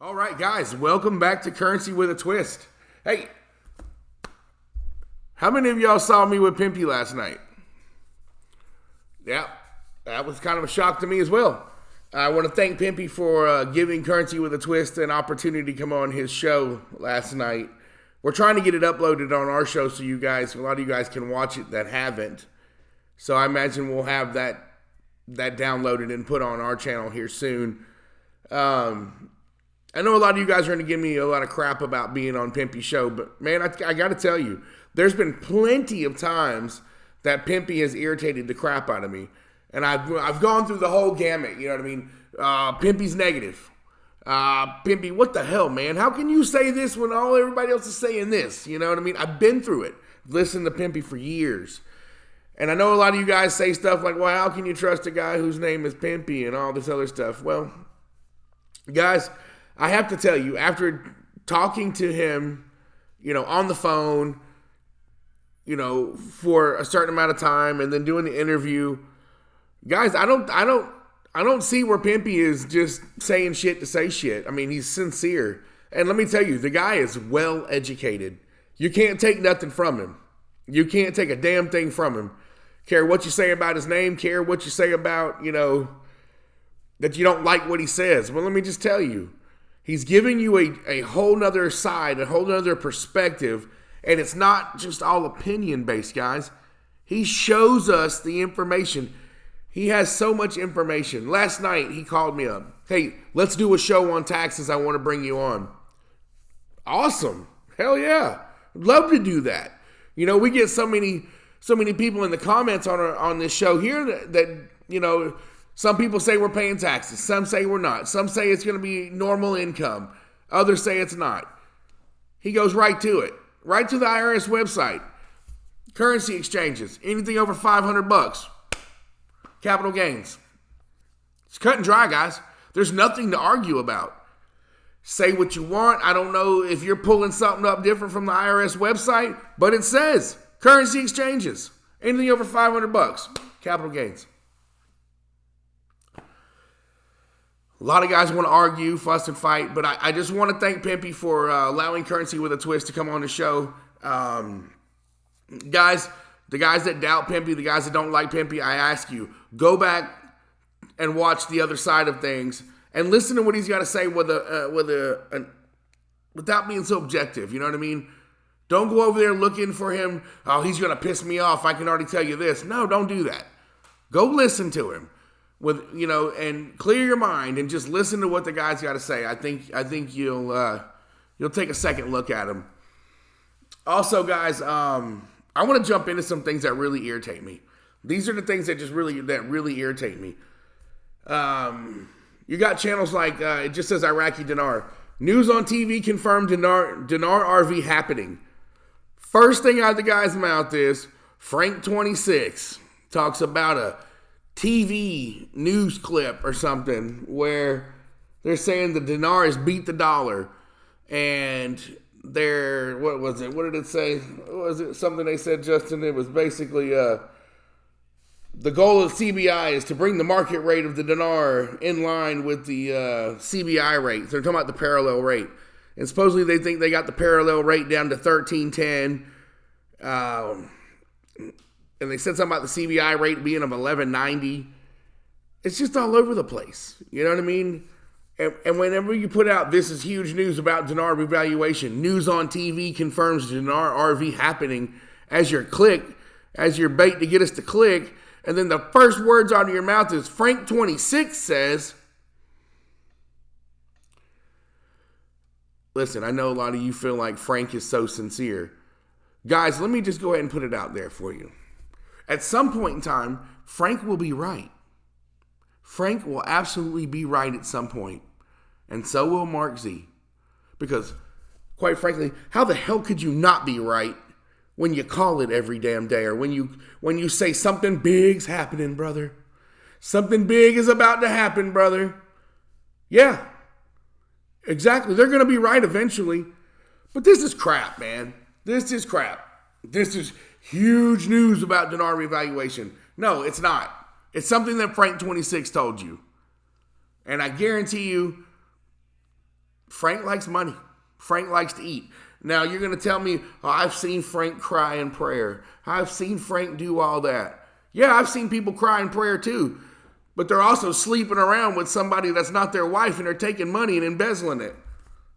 All right, guys, welcome back to Currency with a Twist. Hey, how many of y'all saw me with Pimpy last night? Yeah, that was kind of a shock to me as well. I want to thank Pimpy for giving Currency with a Twist an opportunity to come on his show last night. We're trying to get it uploaded on our show so a lot of you guys can watch it that haven't. So I imagine we'll have that downloaded and put on our channel here soon. I know a lot of you guys are going to give me a lot of crap about being on Pimpy's show, but man, I got to tell you, there's been plenty of times that Pimpy has irritated the crap out of me. And I've gone through the whole gamut, you know what I mean? Pimpy's negative. Pimpy, what the hell, man? How can you say this when everybody else is saying this? You know what I mean? I've been through it. Listened to Pimpy for years. And I know a lot of you guys say stuff like, well, how can you trust a guy whose name is Pimpy and all this other stuff? Well, guys, I have to tell you, after talking to him, on the phone, for a certain amount of time and then doing the interview, guys, I don't see where Pimpy is just saying shit to say shit. I mean, he's sincere. And let me tell you, the guy is well educated. You can't take nothing from him. You can't take a damn thing from him. Care what you say about his name, care what you say about, that you don't like what he says. Well, let me just tell you, he's giving you a whole nother side, a whole nother perspective, and it's not just all opinion-based, guys. He shows us the information. He has so much information. Last night, he called me up. Hey, let's do a show on taxes. I want to bring you on. Awesome. Hell yeah. Love to do that. We get so many people in the comments on this show here that some people say we're paying taxes. Some say we're not. Some say it's going to be normal income. Others say it's not. He goes right to it. Right to the IRS website. Currency exchanges. Anything over $500. Capital gains. It's cut and dry, guys. There's nothing to argue about. Say what you want. I don't know if you're pulling something up different from the IRS website, but it says currency exchanges. Anything over $500. Capital gains. A lot of guys want to argue, fuss, and fight, but I just want to thank Pimpy for allowing Currency with a Twist to come on the show. Guys, the guys that doubt Pimpy, the guys that don't like Pimpy, I ask you, go back and watch the other side of things and listen to what he's got to say without being so objective. You know what I mean? Don't go over there looking for him. Oh, he's going to piss me off. I can already tell you this. No, don't do that. Go listen to him. And clear your mind and just listen to what the guy's got to say. I think you'll take a second look at him. Also, guys, I want to jump into some things that really irritate me. These are the things that really irritate me. You got channels like it just says Iraqi Dinar. News on TV confirmed Dinar RV happening. First thing out of the guy's mouth is Frank26 talks about a TV news clip or something where they're saying the dinar has beat the dollar, and what was it? What did it say? Was it something they said, Justin? It was basically the goal of CBI is to bring the market rate of the dinar in line with the CBI rate. So they're talking about the parallel rate, and supposedly they think they got the parallel rate down to 1310. And they said something about the CBI rate being of 1190. It's just all over the place. You know what I mean? And whenever you put out, this is huge news about dinar revaluation. News on TV confirms dinar RV happening as your bait to get us to click. And then the first words out of your mouth is Frank26 says. Listen, I know a lot of you feel like Frank is so sincere. Guys, let me just go ahead and put it out there for you. At some point in time, Frank will be right. Frank will absolutely be right at some point. And so will Mark Z. Because, quite frankly, how the hell could you not be right when you call it every damn day? Or when you say something big's happening, brother. Something big is about to happen, brother. Yeah. Exactly. They're going to be right eventually. But this is crap, man. This is crap. This is huge news about dinar revaluation. No, it's not. It's something that Frank26 told you. And I guarantee you, Frank likes money. Frank likes to eat. Now, you're going to tell me, oh, I've seen Frank cry in prayer. I've seen Frank do all that. Yeah, I've seen people cry in prayer too. But they're also sleeping around with somebody that's not their wife, and they're taking money and embezzling it.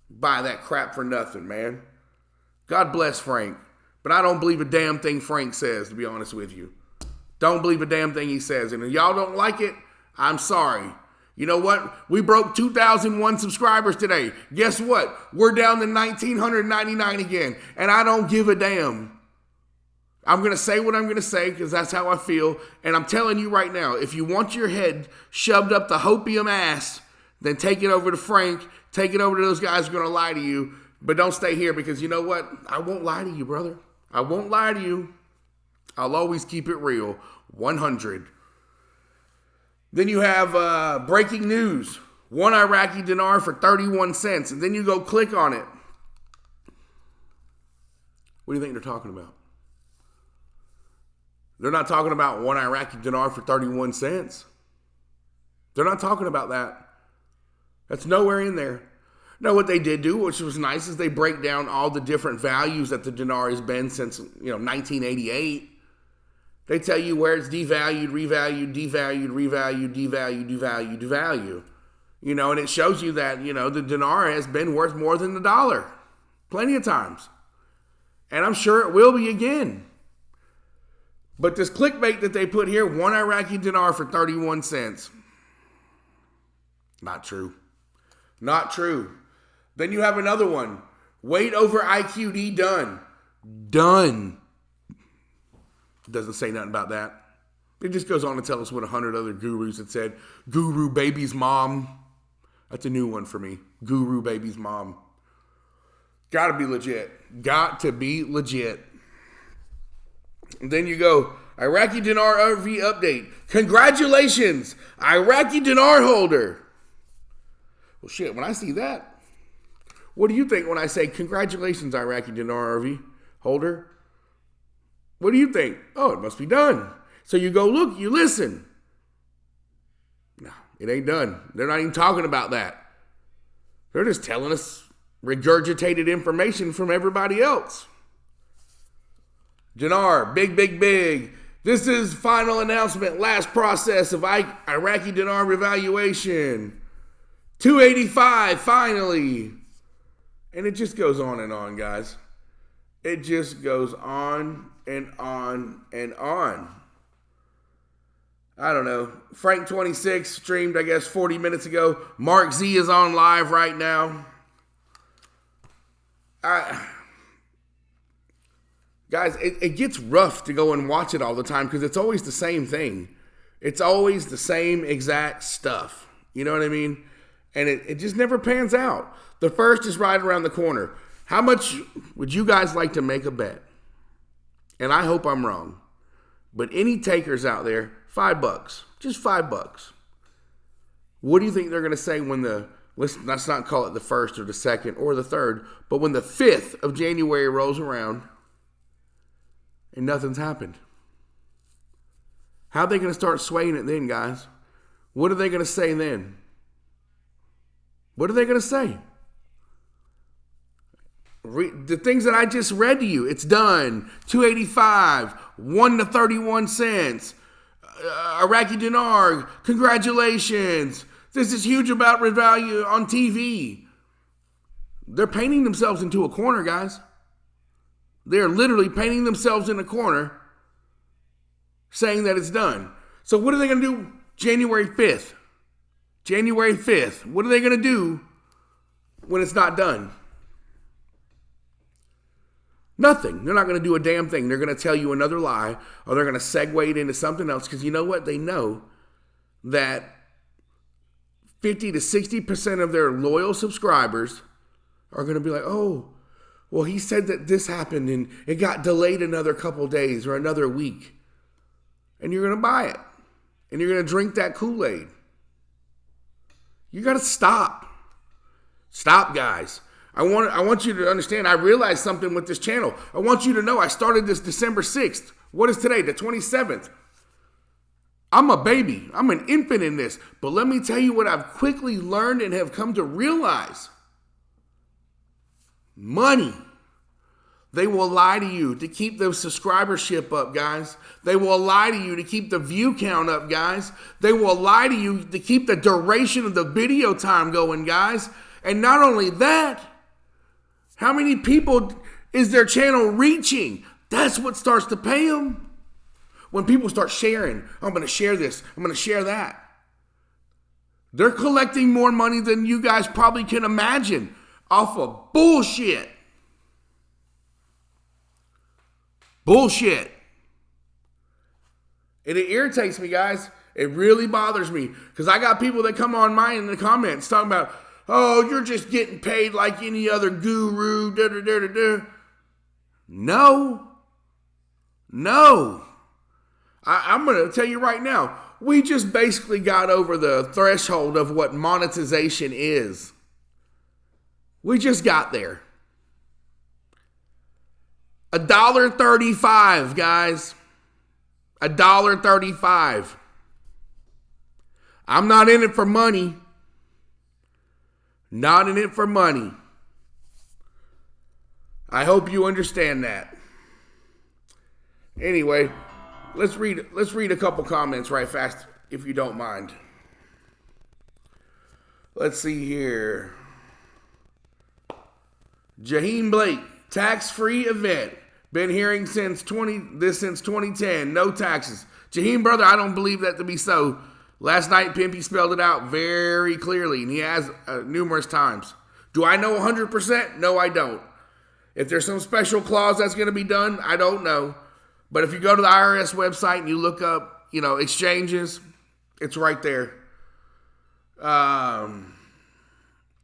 Buy that crap for nothing, man. God bless Frank. But I don't believe a damn thing Frank says, to be honest with you. Don't believe a damn thing he says. And if y'all don't like it, I'm sorry. You know what? We broke 2,001 subscribers today. Guess what? We're down to 1,999 again. And I don't give a damn. I'm going to say what I'm going to say because that's how I feel. And I'm telling you right now, if you want your head shoved up the hopium ass, then take it over to Frank. Take it over to those guys who are going to lie to you. But don't stay here because you know what? I won't lie to you, brother. I won't lie to you. I'll always keep it real. 100. Then you have breaking news. 1 Iraqi dinar for 31 cents. And then you go click on it. What do you think they're talking about? They're not talking about 1 Iraqi dinar for 31 cents. They're not talking about that. That's nowhere in there. No, what they did do, which was nice, is they break down all the different values that the dinar has been since 1988. They tell you where it's devalued, revalued, devalued, revalued, devalued, devalued, devalued. And it shows you that, the dinar has been worth more than the dollar. Plenty of times. And I'm sure it will be again. But this clickbait that they put here, 1 Iraqi dinar for 31 cents. Not true. Not true. Then you have another one. Weight over IQD done. Done. Doesn't say nothing about that. It just goes on to tell us what 100 other gurus had said. Guru baby's mom. That's a new one for me. Guru baby's mom. Gotta be legit. Got to be legit. And then you go, Iraqi dinar RV update. Congratulations, Iraqi dinar holder. Well, shit, when I see that, what do you think when I say, congratulations, Iraqi dinar RV holder? What do you think? Oh, it must be done. So you go look, you listen. No, it ain't done. They're not even talking about that. They're just telling us regurgitated information from everybody else. Dinar, big, big, big. This is final announcement, last process of Iraqi dinar revaluation. 285, finally. And it just goes on, guys. It just goes on and on and on. I don't know. Frank26 streamed, I guess, 40 minutes ago. Mark Z is on live right now. Guys, it gets rough to go and watch it all the time because it's always the same thing. It's always the same exact stuff. You know what I mean? And it just never pans out. The first is right around the corner. How much would you guys like to make a bet? And I hope I'm wrong. But any takers out there, $5. Just $5. What do you think they're going to say when let's not call it the first or the second or the third, but when the 5th of January rolls around and nothing's happened? How are they going to start swaying it then, guys? What are they going to say then? What are they going to say? The things that I just read to you, it's done. 285, 1 to 31 cents. Iraqi dinar, congratulations. This is huge about revalue on TV. They're painting themselves into a corner, guys. They're literally painting themselves in a corner saying that it's done. So what are they going to do January 5th? January 5th. What are they going to do when it's not done? Nothing. They're not going to do a damn thing. They're going to tell you another lie, or they're going to segue it into something else, because you know what? They know that 50 to 60% of their loyal subscribers are going to be like, oh, well, he said that this happened and it got delayed another couple days or another week. And you're going to buy it. And you're going to drink that Kool-Aid. You got to stop. Stop, guys. I want you to understand, I realized something with this channel. I want you to know I started this December 6th. What is today? The 27th. I'm a baby. I'm an infant in this. But let me tell you what I've quickly learned and have come to realize. Money. They will lie to you to keep the subscribership up, guys. They will lie to you to keep the view count up, guys. They will lie to you to keep the duration of the video time going, guys. And not only that, how many people is their channel reaching? That's what starts to pay them. When people start sharing, I'm going to share this, I'm going to share that. They're collecting more money than you guys probably can imagine off of bullshit. Bullshit. And it irritates me, guys. It really bothers me. Because I got people that come on mine in the comments talking about, oh, you're just getting paid like any other guru. Da, da, da, da, da. No. I'm going to tell you right now. We just basically got over the threshold of what monetization is. We just got there. $1.35, guys. $1.35. I'm not in it for money. Not in it for money. I hope you understand that. Anyway, let's read a couple comments right fast, if you don't mind. Let's see here. Jaheem Blake, tax-free event. Been hearing since 2010. No taxes. Jaheem, brother, I don't believe that to be so. Last night, Pimpy spelled it out very clearly, and he has numerous times. Do I know 100%? No, I don't. If there's some special clause that's going to be done, I don't know. But if you go to the IRS website and you look up, exchanges, it's right there.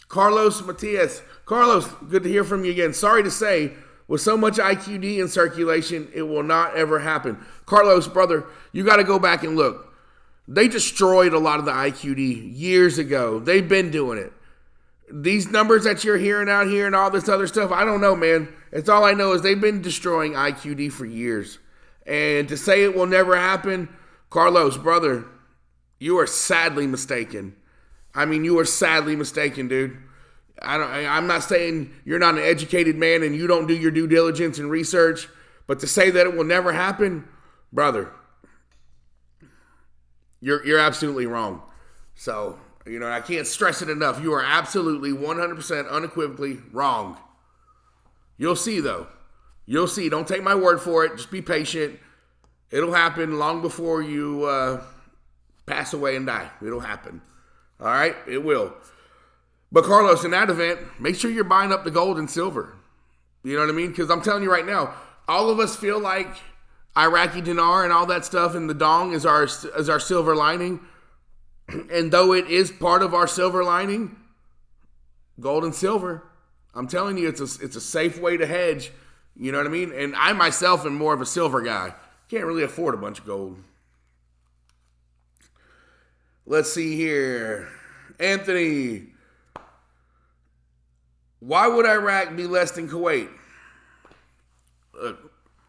Carlos Matias. Carlos, good to hear from you again. Sorry to say, with so much IQD in circulation, it will not ever happen. Carlos, brother, you got to go back and look. They destroyed a lot of the IQD years ago. They've been doing it. These numbers that you're hearing out here and all this other stuff, I don't know, man. It's all I know is they've been destroying IQD for years. And to say it will never happen, Carlos, brother, you are sadly mistaken. I mean, you are sadly mistaken, dude. I'm not saying you're not an educated man and you don't do your due diligence and research, but to say that it will never happen, brother, you're absolutely wrong. So, I can't stress it enough. You are absolutely 100% unequivocally wrong. You'll see, though. You'll see. Don't take my word for it. Just be patient. It'll happen long before you pass away and die. It'll happen. All right? It will. But Carlos, in that event, make sure you're buying up the gold and silver. You know what I mean? Because I'm telling you right now, all of us feel like Iraqi dinar and all that stuff in the dong is our silver lining. And though it is part of our silver lining, gold and silver, I'm telling you, it's a safe way to hedge. You know what I mean? And I myself am more of a silver guy. Can't really afford a bunch of gold. Let's see here. Anthony, why would Iraq be less than Kuwait?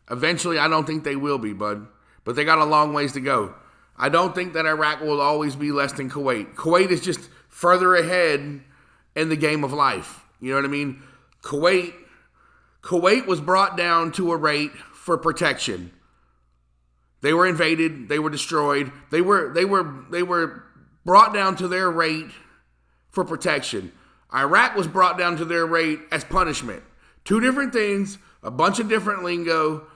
Eventually, I don't think they will be, bud. But they got a long ways to go. I don't think that Iraq will always be less than Kuwait. Kuwait is just further ahead in the game of life. You know what I mean? Kuwait was brought down to a rate for protection. They were invaded. They were destroyed. They were brought down to their rate for protection. Iraq was brought down to their rate as punishment. Two different things, a bunch of different lingo,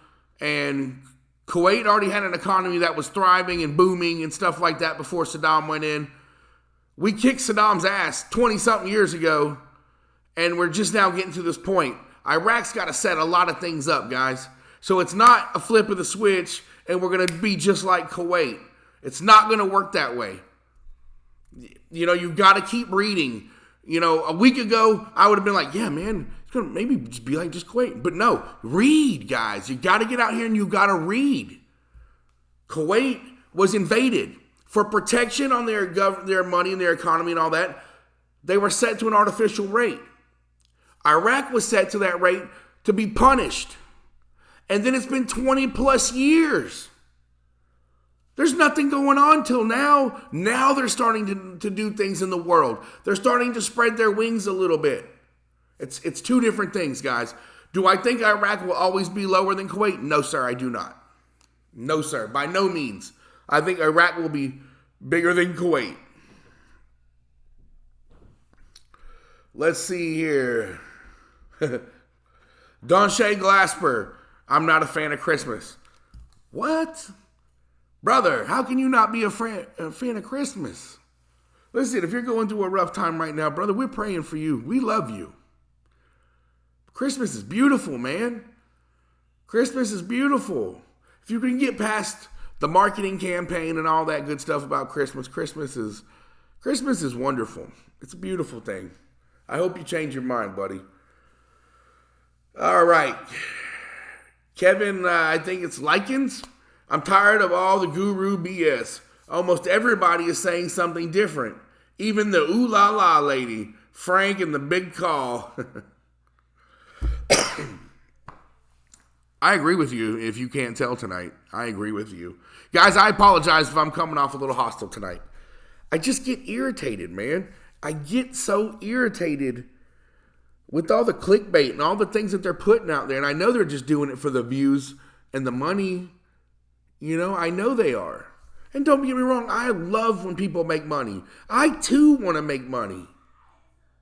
and Kuwait already had an economy that was thriving and booming and stuff like that before Saddam went in. We kicked Saddam's ass 20-something years ago, and we're just now getting to this point. Iraq's got to set a lot of things up, guys. So it's not a flip of the switch, and we're going to be just like Kuwait. It's not going to work that way. You got to keep reading. A week ago, I would have been like, yeah, man, it's going to maybe just be like just Kuwait. But no, read, guys. You got to get out here and you got to read. Kuwait was invaded. For protection on their money and their economy and all that, they were set to an artificial rate. Iraq was set to that rate to be punished. And then it's been 20 plus years. There's nothing going on till now. Now they're starting to do things in the world. They're starting to spread their wings a little bit. It's two different things, guys. Do I think Iraq will always be lower than Kuwait? No, sir, I do not. No, sir, by no means. I think Iraq will be bigger than Kuwait. Let's see here. Don Shay Glasper, I'm not a fan of Christmas. What? Brother, how can you not be a fan of Christmas? Listen, if you're going through a rough time right now, brother, we're praying for you. We love you. Christmas is beautiful, man. Christmas is beautiful. If you can get past the marketing campaign and all that good stuff about Christmas, Christmas is wonderful. It's a beautiful thing. I hope you change your mind, buddy. All right. Kevin, I think it's Likens. I'm tired of all the guru BS. Almost everybody is saying something different. Even the ooh la la lady, Frank and the big call. I agree with you if you can't tell tonight. I agree with you. Guys, I apologize if I'm coming off a little hostile tonight. I just get irritated, man. I get so irritated with all the clickbait and all the things that they're putting out there. And I know they're just doing it for the views and the money. You know, I know they are. And don't get me wrong, I love when people make money. I too want to make money.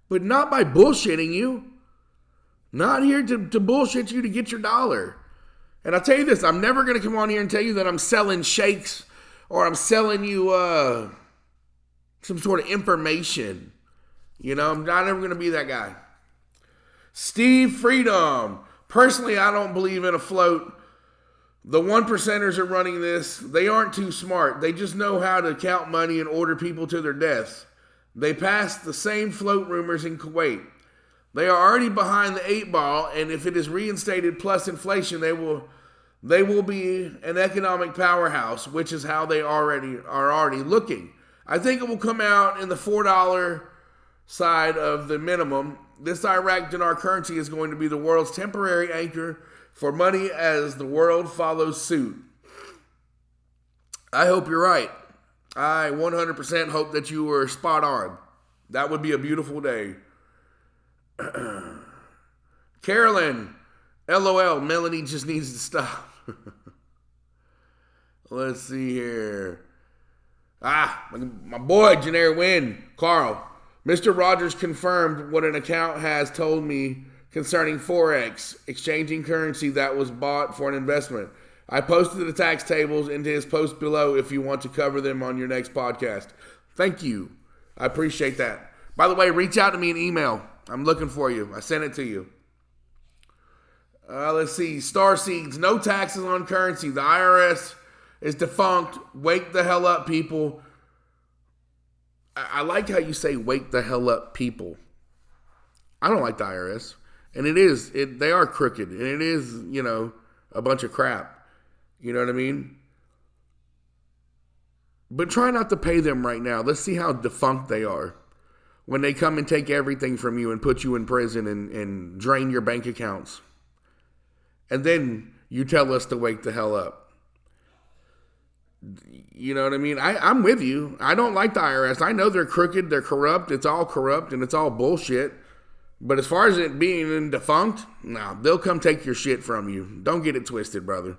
But not by bullshitting you. Not here to bullshit you to get your dollar. And I'll tell you this, I'm never going to come on here and tell you that I'm selling shakes or I'm selling you some sort of information. You know, I'm not ever going to be that guy. Steve Freedom. Personally, I don't believe in a float. The one percenters are running this. They aren't too smart. They just know how to count money and order people to their deaths. They passed the same float rumors in Kuwait. They are already behind the 8 ball, and if it is reinstated plus inflation, they will be an economic powerhouse, which is how they are already looking. I think it will come out in the $4 side of the minimum. This Iraq dinar currency is going to be the world's temporary anchor for money as the world follows suit. I hope you're right. I 100% hope that you were spot on. That would be a beautiful day. Carolyn, LOL, Melanie just needs to stop. Let's see here. My boy, Dinar Win, Carl. Mr. Rogers confirmed what an account has told me concerning Forex, exchanging currency that was bought for an investment. I posted the tax tables into his post below if you want to cover them on your next podcast. Thank you. I appreciate that. By the way, reach out to me in email. I'm looking for you. I sent it to you. Let's see. Star Seeds. No taxes on currency. The IRS is defunct. Wake the hell up, people. I like how you say wake the hell up, people. I don't like the IRS. And they are crooked. And it is, a bunch of crap. You know what I mean? But try not to pay them right now. Let's see how defunct they are. When they come and take everything from you and put you in prison and drain your bank accounts. And then you tell us to wake the hell up. You know what I mean? I'm with you. I don't like the IRS. I know they're crooked, they're corrupt, it's all corrupt, and it's all bullshit. But as far as it being defunct, no, they'll come take your shit from you. Don't get it twisted, brother.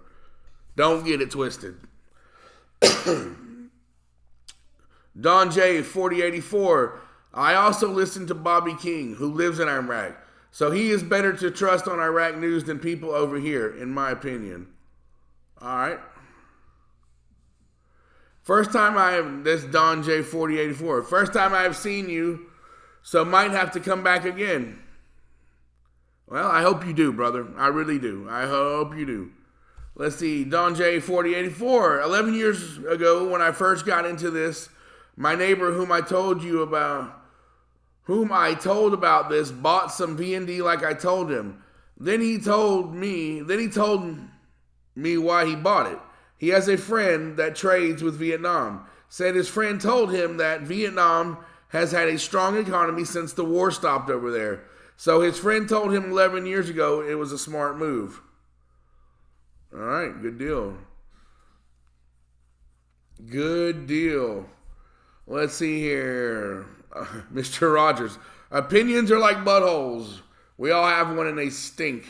Don't get it twisted. Don J, 4084. I also listen to Bobby King, who lives in Iraq. So he is better to trust on Iraq news than people over here, in my opinion. All right. This is Don J, 4084. First time I have seen you, so might have to come back again. Well, I hope you do, brother. I really do. I hope you do. Let's see. Don J, 4084. 11 years ago, when I first got into this, my neighbor whom I told about this bought some VND like I told him. Then he told me why he bought it. He has a friend that trades with Vietnam. Said his friend told him that Vietnam has had a strong economy since the war stopped over there. So his friend told him 11 years ago it was a smart move. All right, good deal. Good deal. Let's see here. Mr. Rogers. Opinions are like buttholes. We all have one and they stink.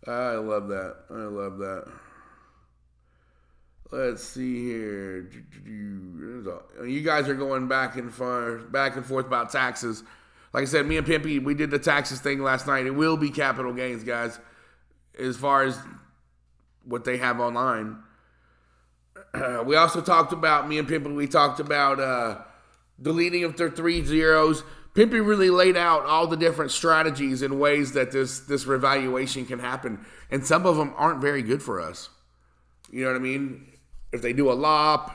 I love that. I love that. Let's see here. You guys are going back and forth about taxes. Like I said, me and Pimpy, we did the taxes thing last night. It will be capital gains, guys, as far as what they have online. We also talked about, me and Pimpy, we talked about deleting of their 3 zeros. Pimpy really laid out all the different strategies and ways that this revaluation can happen. And some of them aren't very good for us. You know what I mean? If they do a LOP,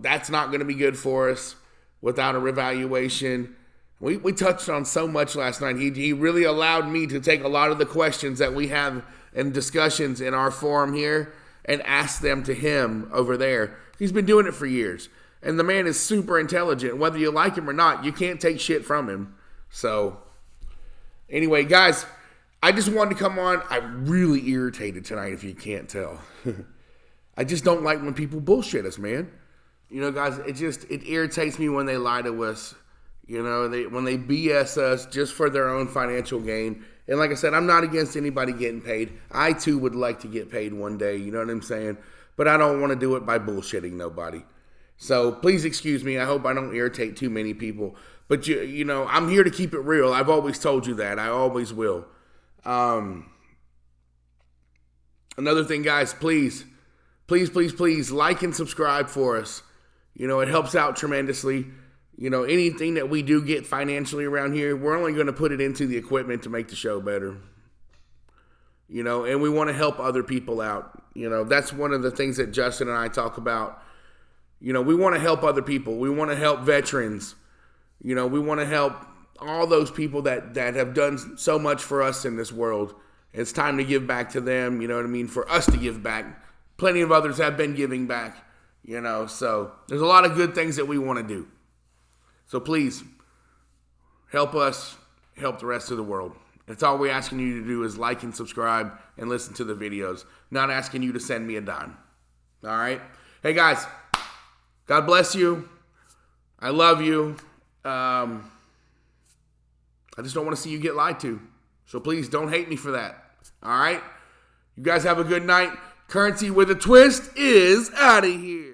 that's not going to be good for us without a revaluation. We touched on so much last night. He really allowed me to take a lot of the questions that we have in discussions in our forum here and ask them to him over there. He's been doing it for years. And the man is super intelligent. Whether you like him or not, you can't take shit from him. So, anyway, guys, I just wanted to come on. I'm really irritated tonight, if you can't tell. I just don't like when people bullshit us, man. Guys, it irritates me when they lie to us. When they BS us just for their own financial gain. And like I said, I'm not against anybody getting paid. I, too, would like to get paid one day. You know what I'm saying? But I don't want to do it by bullshitting nobody. So please excuse me. I hope I don't irritate too many people. But, I'm here to keep it real. I've always told you that. I always will. Another thing, guys, please like and subscribe for us. It helps out tremendously. Anything that we do get financially around here, we're only going to put it into the equipment to make the show better. And we want to help other people out. That's one of the things that Justin and I talk about. We want to help other people. We want to help veterans. We want to help all those people that have done so much for us in this world. It's time to give back to them, you know what I mean, for us to give back. Plenty of others have been giving back, so there's a lot of good things that we want to do. So please, help us help the rest of the world. That's all we're asking you to do is like and subscribe and listen to the videos. Not asking you to send me a dime. All right? Hey, guys, God bless you. I love you. I just don't want to see you get lied to. So please don't hate me for that. All right? You guys have a good night. Currency with a Twist is out of here.